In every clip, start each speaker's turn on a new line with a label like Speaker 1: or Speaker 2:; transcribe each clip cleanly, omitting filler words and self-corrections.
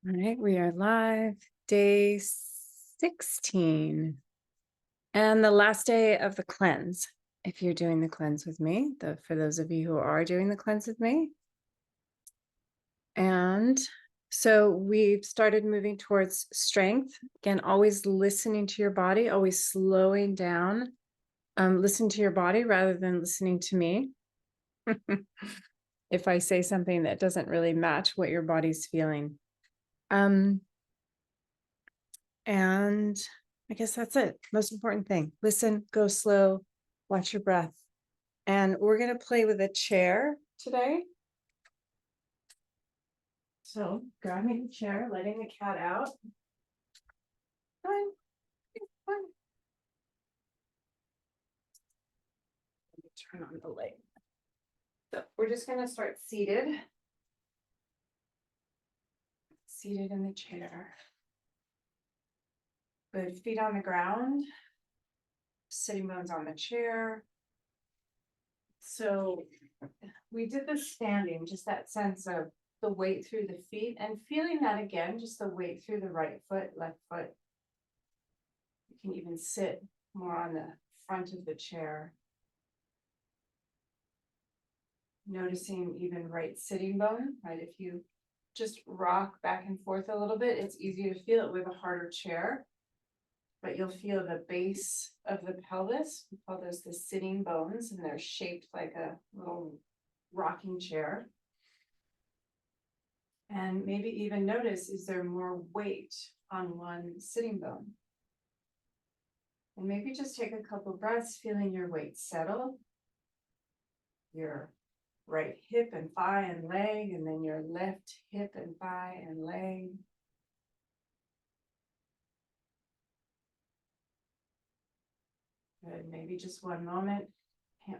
Speaker 1: All right, we are live, day 16, and the last day of the cleanse. If you're doing the cleanse with me, for those of you who are doing the cleanse with me. And so we've started moving towards strength. Again, always listening to your body, always slowing down. Listen to your body rather than listening to me. If I say something that doesn't really match what your body's feeling. And I guess that's it. Most important thing. Listen, go slow, watch your breath. And we're going to play with a chair today. So grabbing the chair, letting the cat out. Fine. Fine. Let me turn on the light. So we're just going to start seated. Seated in the chair. Good, feet on the ground. Sitting bones on the chair. So we did the standing, just that sense of the weight through the feet, and feeling that again, just the weight through the right foot, left foot. You can even sit more on the front of the chair. Noticing even right sitting bone, right? If you just rock back and forth a little bit, it's easy to feel it with a harder chair, but you'll feel the base of the pelvis. We call those the sitting bones, and they're shaped like a little rocking chair. And maybe even notice, is there more weight on one sitting bone? And maybe just take a couple breaths, feeling your weight settle. Your right hip and thigh and leg, and then your left hip and thigh and leg. Good, maybe just one moment.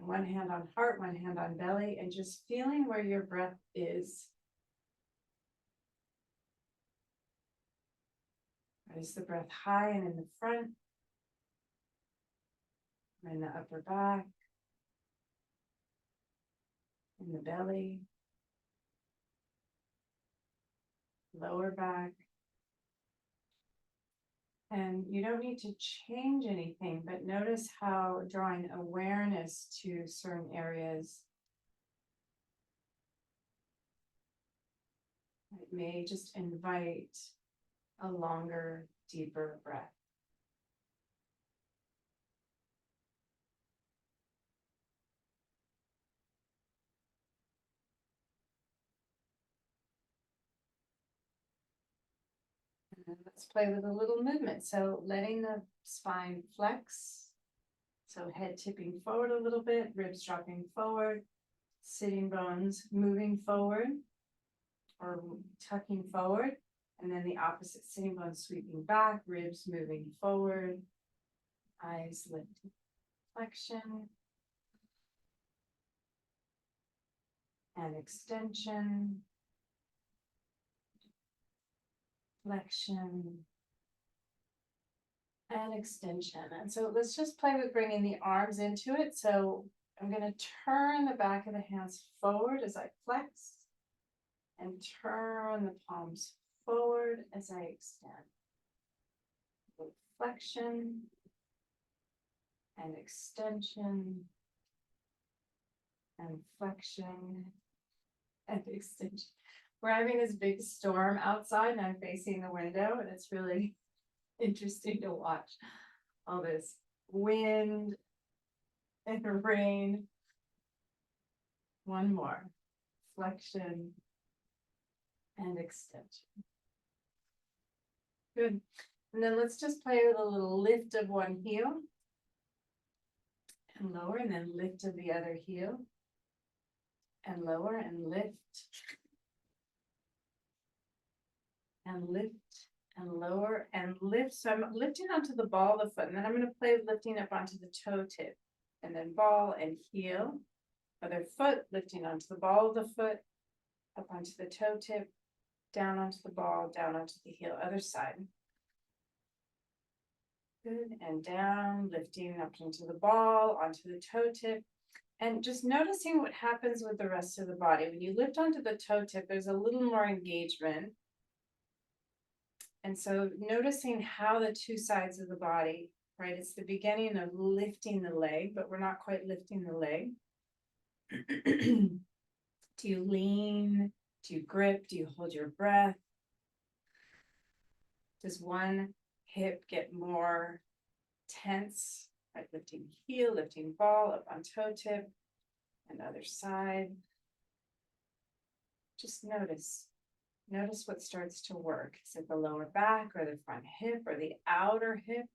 Speaker 1: One hand on heart, one hand on belly, and just feeling where your breath is. Is the breath high and in the front, or in the upper back, in the belly, lower back? And you don't need to change anything, but notice how drawing awareness to certain areas, it may just invite a longer, deeper breath. And let's play with a little movement. So letting the spine flex. So head tipping forward a little bit, ribs dropping forward, sitting bones moving forward or tucking forward. And then the opposite, sitting bones sweeping back, ribs moving forward, eyes lifted, flexion and extension, flexion and extension. And so let's just play with bringing the arms into it. So I'm going to turn the back of the hands forward as I flex and turn the palms forward as I extend. With flexion and extension and flexion and extension. We're having this big storm outside and I'm facing the window, and it's really interesting to watch all this wind and rain. One more. Flexion and extension. Good. And then let's just play with a little lift of one heel and lower, and then lift of the other heel and lower and lift and lift and lower and lift. So I'm lifting onto the ball of the foot, and then I'm going to play lifting up onto the toe tip, and then ball and heel. Other foot, lifting onto the ball of the foot, up onto the toe tip, down onto the ball, down onto the heel. Other side. Good, and down, lifting up into the ball, onto the toe tip, and just noticing what happens with the rest of the body. When you lift onto the toe tip, there's a little more engagement. And so noticing how the two sides of the body, right? It's the beginning of lifting the leg, but we're not quite lifting the leg. Do you lean? Do you grip? Do you hold your breath? Does one hip get more tense? Right, lifting heel, lifting ball, up on toe tip, and other side. Just notice. Notice what starts to work. Is it the lower back or the front hip or the outer hip?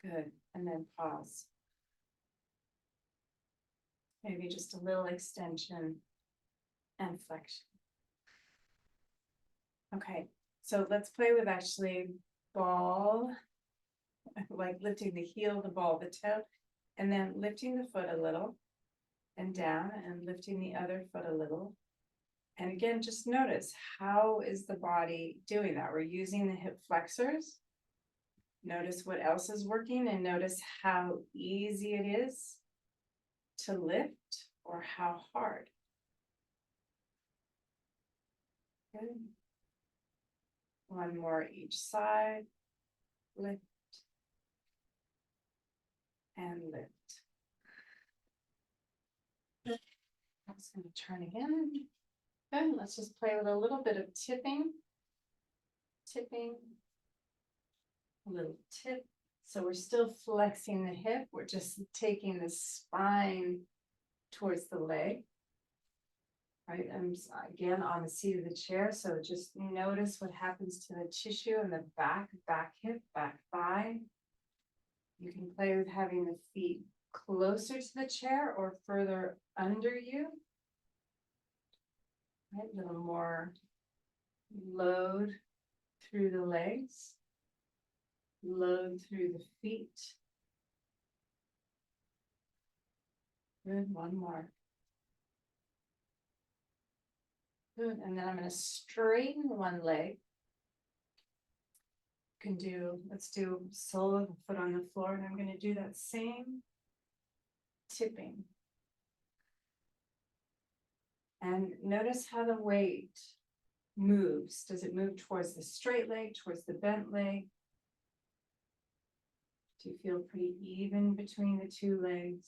Speaker 1: Good. And then pause. Maybe just a little extension and flexion. Okay, so let's play with actually ball, like lifting the heel, the ball, the toe, and then lifting the foot a little and down and lifting the other foot a little. And again, just notice, how is the body doing that? We're using the hip flexors. Notice what else is working and notice how easy it is to lift or how hard. Good. One more each side. Lift and lift. I'm just going to turn again. Good. Let's just play with a little bit of tipping. Tipping. A little tip. So we're still flexing the hip. We're just taking the spine towards the leg. Right, I'm again on the seat of the chair, so just notice what happens to the tissue in the back hip, back thigh. You can play with having the feet closer to the chair or further under you. Right, a little more load through the legs, load through the feet. Good, one more. Good, and then I'm going to straighten one leg. You can do, let's do sole of the foot on the floor, and I'm going to do that same tipping. And notice how the weight moves. Does it move towards the straight leg, towards the bent leg? Do you feel pretty even between the two legs?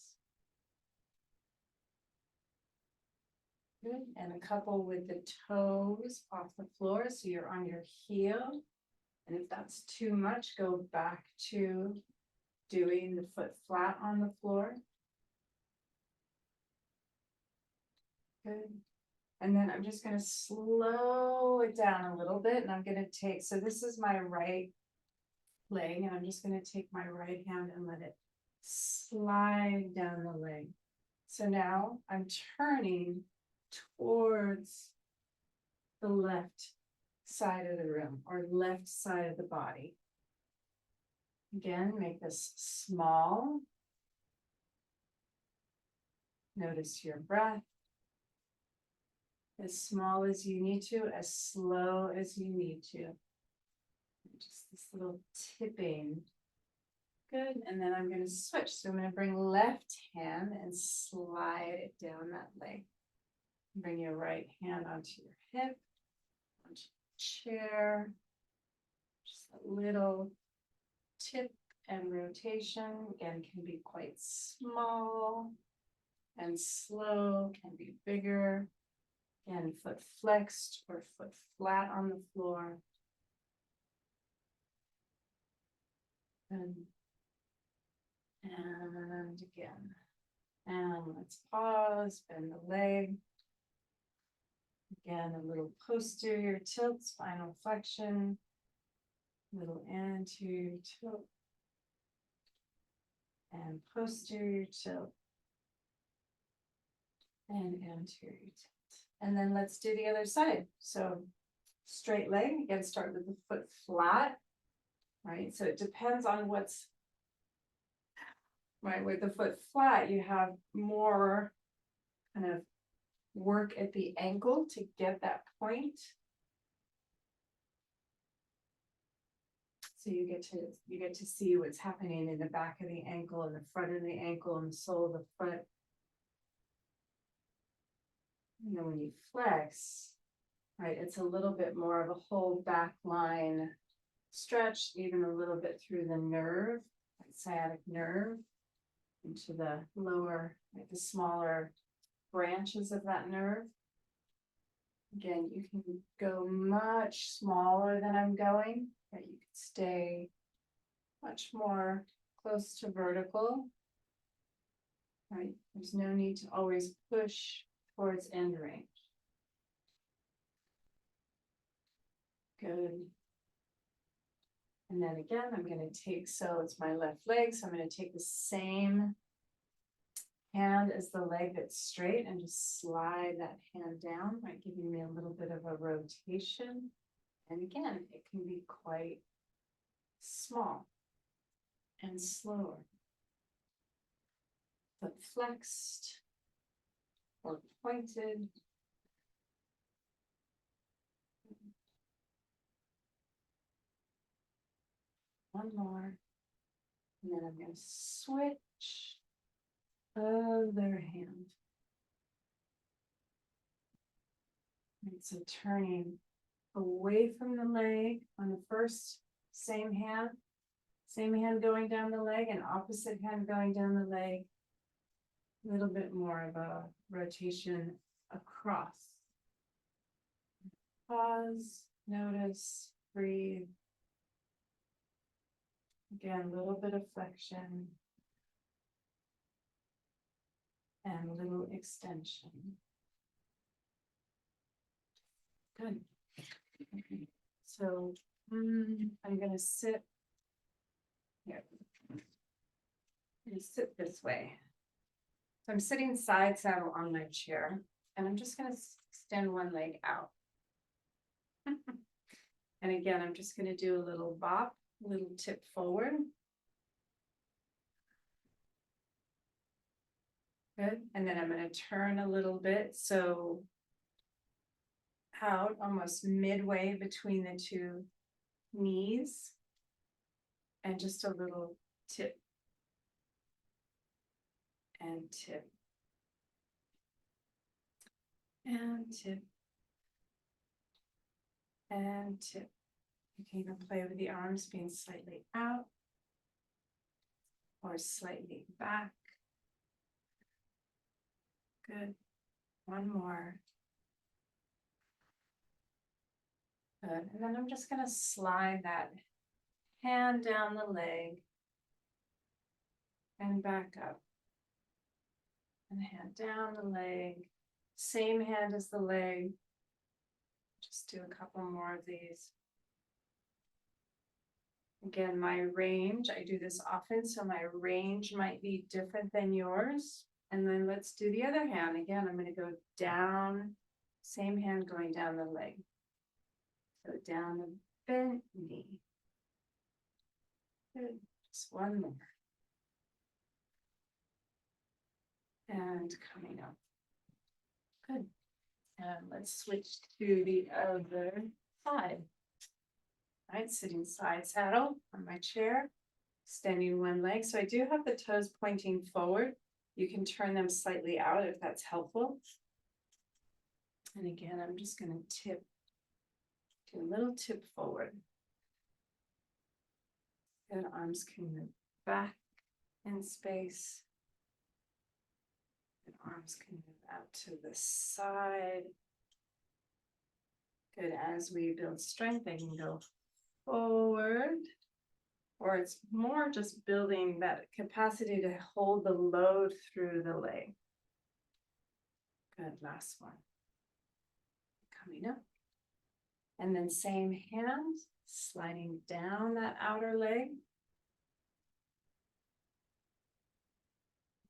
Speaker 1: Good, and a couple with the toes off the floor, so you're on your heel. And if that's too much, go back to doing the foot flat on the floor. Good. And then I'm just going to slow it down a little bit, and I'm going to take, so this is my right leg, and I'm just going to take my right hand and let it slide down the leg. So now I'm turning towards the left side of the room or left side of the body. Again, make this small. Notice your breath. As small as you need to, as slow as you need to. Just this little tipping. Good, and then I'm going to switch. So I'm going to bring left hand and slide it down that leg. Bring your right hand onto your hip, onto your chair. Just a little tip and rotation. Again, can be quite small and slow, can be bigger. Again, foot flexed or foot flat on the floor. And again. And let's pause, bend the leg. Again, a little posterior tilt, spinal flexion, little anterior tilt, and posterior tilt, and anterior tilt. And then let's do the other side. So straight leg, again, start with the foot flat, right? So it depends on what's, right, with the foot flat, you have more kind of work at the ankle to get that point. So you get to see what's happening in the back of the ankle and the front of the ankle and the sole of the foot. And then when you flex, Right, it's a little bit more of a whole back line stretch, even a little bit through the nerve, like sciatic nerve, into the lower, like the smaller branches of that nerve. Again, you can go much smaller than I'm going, but you can stay much more close to vertical. Right, there's no need to always push towards end range. Good. And then again, I'm going to take, so it's my left leg, so I'm going to take the same hand as the leg that's straight and just slide that hand down, right, giving me a little bit of a rotation. And again, it can be quite small and slower, but flexed or pointed. One more, and then I'm going to switch other hand. And so turning away from the leg on the first, same hand going down the leg, and opposite hand going down the leg. A little bit more of a rotation across. Pause, notice, breathe. Again, a little bit of flexion and a little extension. Good. Okay. So I'm going to sit here. I'm going to sit this way. So I'm sitting side saddle on my chair, and I'm just going to extend one leg out. And again, I'm just going to do a little bop, a little tip forward. Good. And then I'm going to turn a little bit, so out almost midway between the two knees, and just a little tip and tip and tip and tip. You can even play with the arms being slightly out or slightly back. Good. One more. Good. And then I'm just going to slide that hand down the leg and back up. And hand down the leg. Same hand as the leg. Just do a couple more of these. Again, my range, I do this often, so my range might be different than yours. And then let's do the other hand. Again, I'm going to go down, same hand going down the leg. So down the bent knee. Good. Just one more. And coming up. Good. And let's switch to the other side. All right, sitting side saddle on my chair, extending one leg. So I do have the toes pointing forward. You can turn them slightly out if that's helpful. And again, I'm just going to tip, do a little tip forward. Good, arms can move back in space. And arms can move out to the side. Good, as we build strength, they can go forward, or it's more just building that capacity to hold the load through the leg. Good, last one. Coming up. And then same hand, sliding down that outer leg.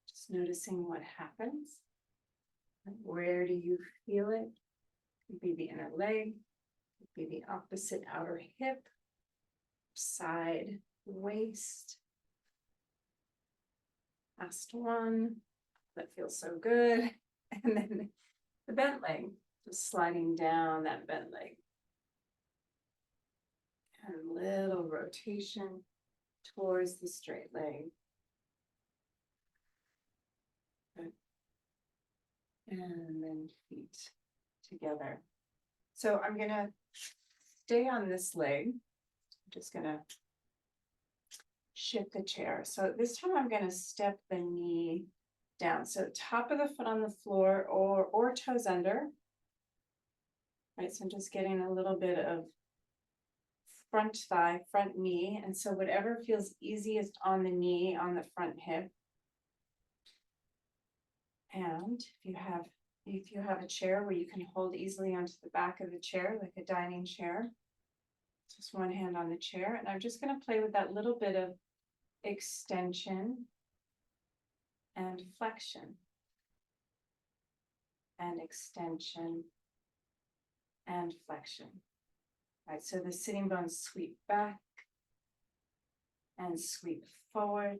Speaker 1: Just noticing what happens. Where do you feel it? Could be the inner leg, could be the opposite outer hip, side waist. Last one. That feels so good. And then the bent leg, just sliding down that bent leg. And a little rotation towards the straight leg. Good. And then feet together. So I'm gonna stay on this leg. I'm just gonna shift the chair. So this time I'm gonna step the knee down. So top of the foot on the floor or toes under. Right, so I'm just getting a little bit of front thigh, front knee. And so whatever feels easiest on the knee, on the front hip. And if you have a chair where you can hold easily onto the back of the chair, like a dining chair, just one hand on the chair. And I'm just going to play with that little bit of extension and flexion and extension and flexion. Right, so the sitting bones sweep back and sweep forward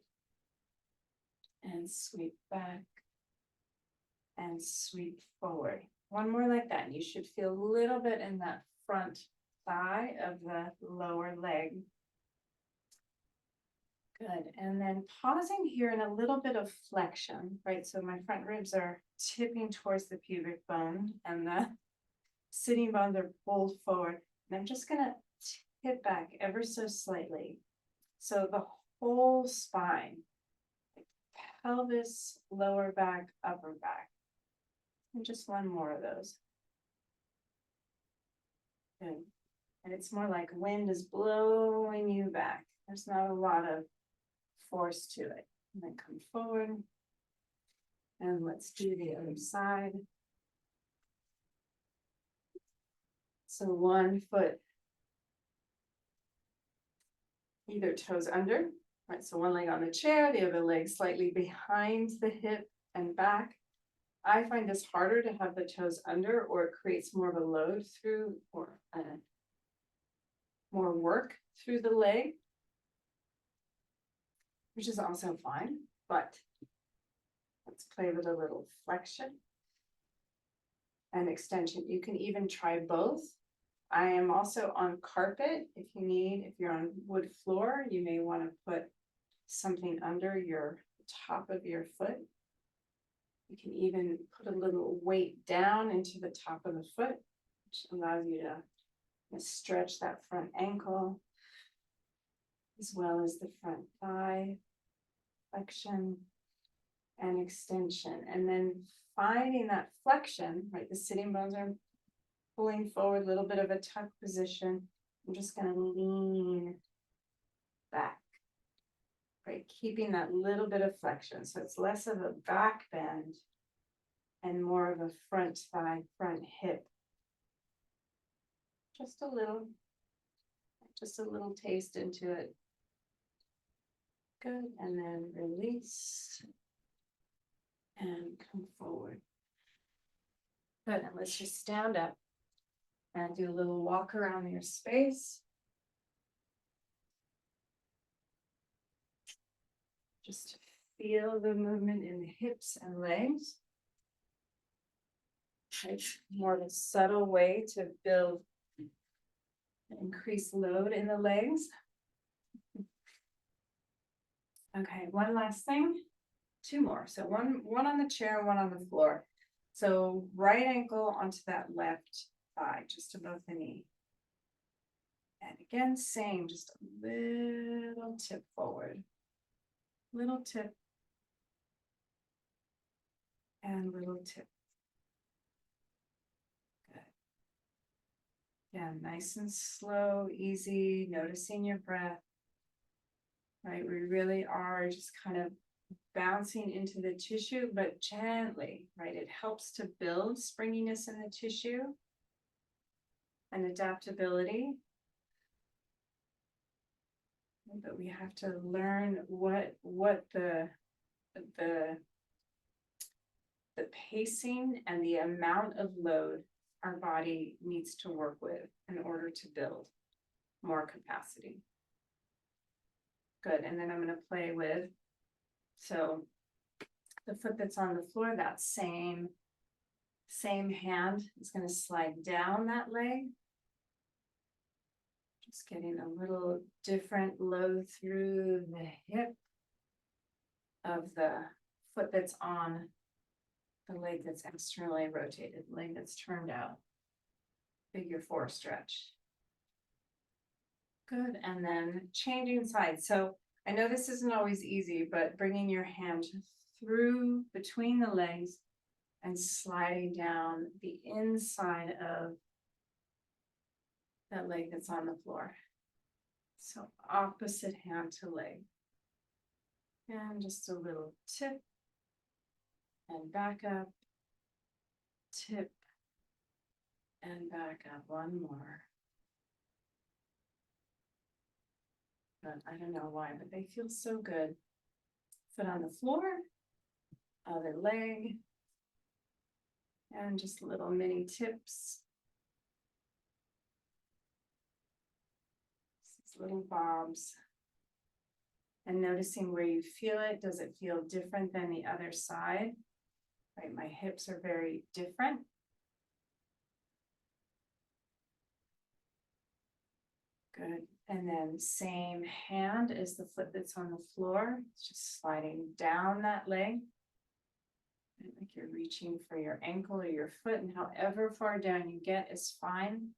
Speaker 1: and sweep back and sweep forward. One more like that, and you should feel a little bit in that front thigh of the lower leg. Good, and then pausing here in a little bit of flexion, right? So my front ribs are tipping towards the pubic bone and the sitting bones are pulled forward. And I'm just gonna tip back ever so slightly. So the whole spine, like pelvis, lower back, upper back. And just one more of those. Good. And it's more like wind is blowing you back. There's not a lot of force to it. And then come forward. And let's do the other side. So one foot, either toes under, right? So one leg on the chair, the other leg slightly behind the hip and back. I find this harder to have the toes under, or it creates more of a load through, or more work through the leg, which is also fine, but let's play with a little flexion and extension. You can even try both. I am also on carpet. If you need, if you're on wood floor, you may want to put something under your top of your foot. You can even put a little weight down into the top of the foot, which allows you to stretch that front ankle, as well as the front thigh, flexion and extension. And then finding that flexion, right? The sitting bones are pulling forward, a little bit of a tuck position. I'm just going to lean back, right? Keeping that little bit of flexion. So it's less of a back bend and more of a front thigh, front hip. Just a little taste into it. Good, and then release and come forward. Good, and let's just stand up and do a little walk around your space. Just feel the movement in the hips and legs. It's more of a subtle way to build increased load in the legs. Okay, one last thing, two more. So one on the chair, one on the floor. So right ankle onto that left thigh, just above the knee. And again, same, just a little tip forward. Little tip. And little tip. Good. Yeah, nice and slow, easy, noticing your breath. Right, we really are just kind of bouncing into the tissue, but gently, right? It helps to build springiness in the tissue and adaptability. But we have to learn what the pacing and the amount of load our body needs to work with in order to build more capacity. Good, and then I'm going to play with, so the foot that's on the floor, that same hand is going to slide down that leg. Just getting a little different load through the hip of the foot that's on the leg that's externally rotated, leg that's turned out. figure 4 stretch. Good, and then changing sides. So I know this isn't always easy, but bringing your hand through between the legs and sliding down the inside of that leg that's on the floor. So opposite hand to leg. And just a little tip and back up, tip and back up. One more. But I don't know why, but they feel so good. Foot on the floor, other leg, and just little mini tips. These little bobs. And noticing where you feel it. Does it feel different than the other side? Right, my hips are very different. Good. And then same hand as the foot that's on the floor. It's just sliding down that leg. Like you're reaching for your ankle or your foot, and however far down you get is fine.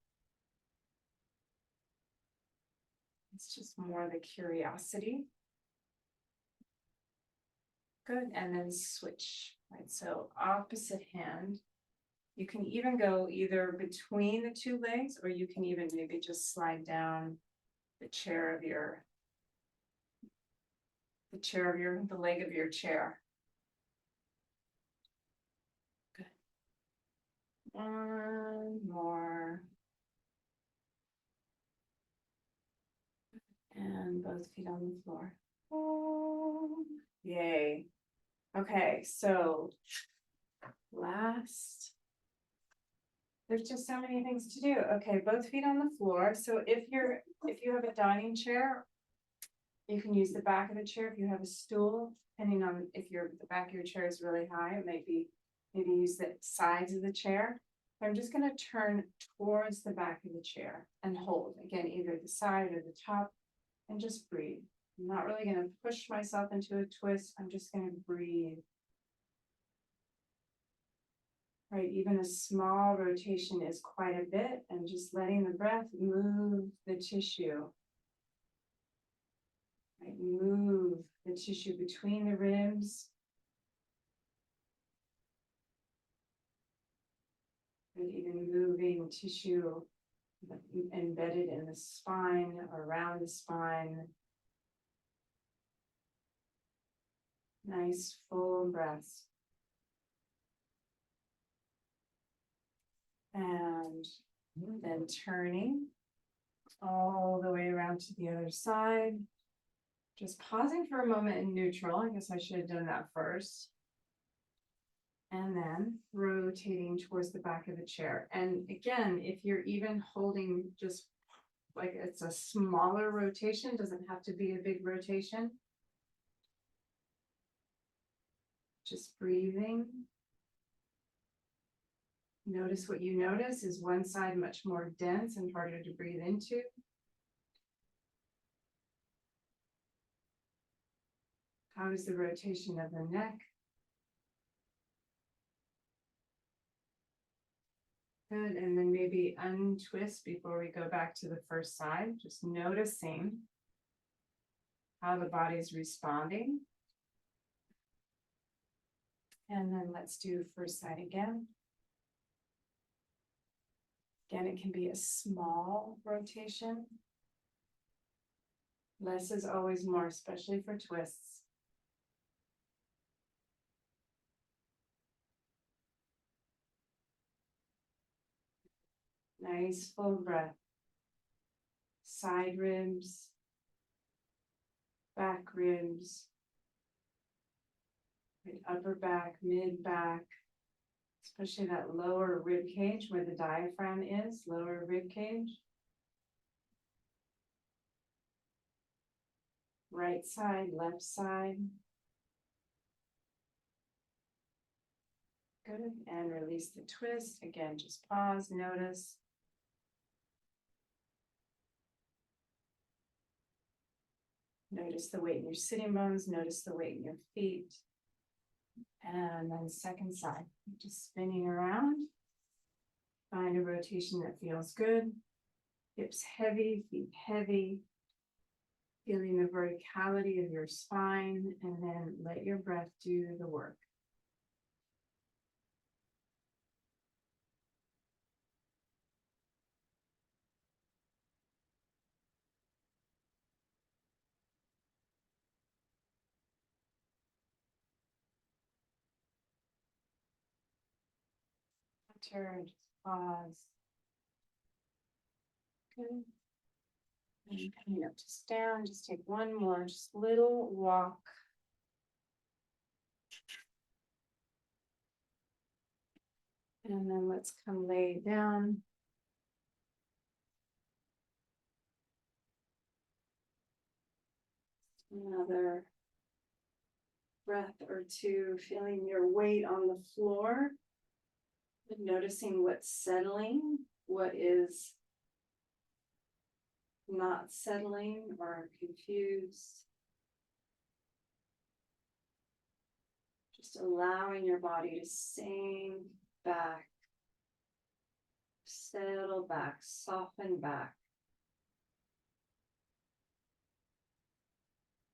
Speaker 1: It's just more the curiosity. Good, and then switch, right? So opposite hand. You can even go either between the two legs, or you can even maybe just slide down the leg of your chair. Good. One more. And both feet on the floor. Oh, yay. Okay, so last. There's just so many things to do. Okay, both feet on the floor. So if you have a dining chair, you can use the back of the chair. If you have a stool, depending on if the back of your chair is really high, it might be maybe use the sides of the chair. I'm just going to turn towards the back of the chair and hold again, either the side or the top, and just breathe. I'm not really going to push myself into a twist. I'm just going to breathe. Right, even a small rotation is quite a bit, and just letting the breath move the tissue. Right, move the tissue between the ribs. And even moving tissue embedded in the spine, around the spine. Nice full breaths. And then turning all the way around to the other side. Just pausing for a moment in neutral. I guess I should have done that first. And then rotating towards the back of the chair. And again, if you're even holding just like it's a smaller rotation, doesn't have to be a big rotation. Just breathing. Notice what you notice. Is one side much more dense and harder to breathe into? How is the rotation of the neck? Good, and then maybe untwist before we go back to the first side. Just noticing how the body is responding. And then let's do first side again. Again, it can be a small rotation. Less is always more, especially for twists. Nice full breath. Side ribs, back ribs, upper back, mid back, especially that lower rib cage where the diaphragm is, lower rib cage. Right side, left side. Good, and release the twist. Again, just pause, notice. Notice the weight in your sitting bones, notice the weight in your feet. And then second side, just spinning around. Find a rotation that feels good. Hips heavy, feet heavy. Feeling the verticality of your spine, and then let your breath do the work. Turn, pause. Good. And coming up, just down, just take one more, just little walk. And then let's come lay down. Another breath or two, feeling your weight on the floor. And noticing what's settling, what is not settling or confused. Just allowing your body to sink back, settle back, soften back.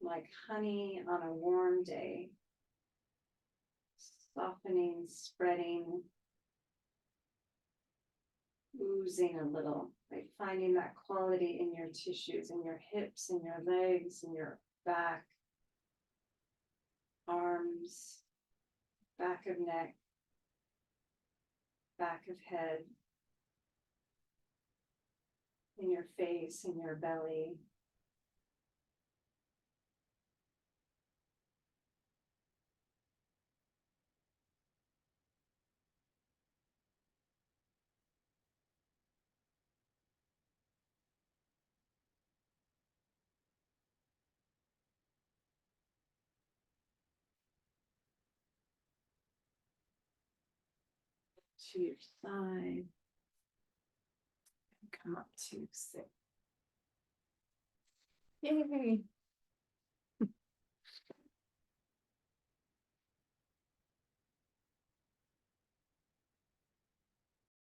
Speaker 1: Like honey on a warm day. Softening, spreading, oozing a little, right? Finding that quality in your tissues, in your hips, in your legs, in your back, arms, back of neck, back of head, in your face, in your belly. To your side. Come up to sit. Yay.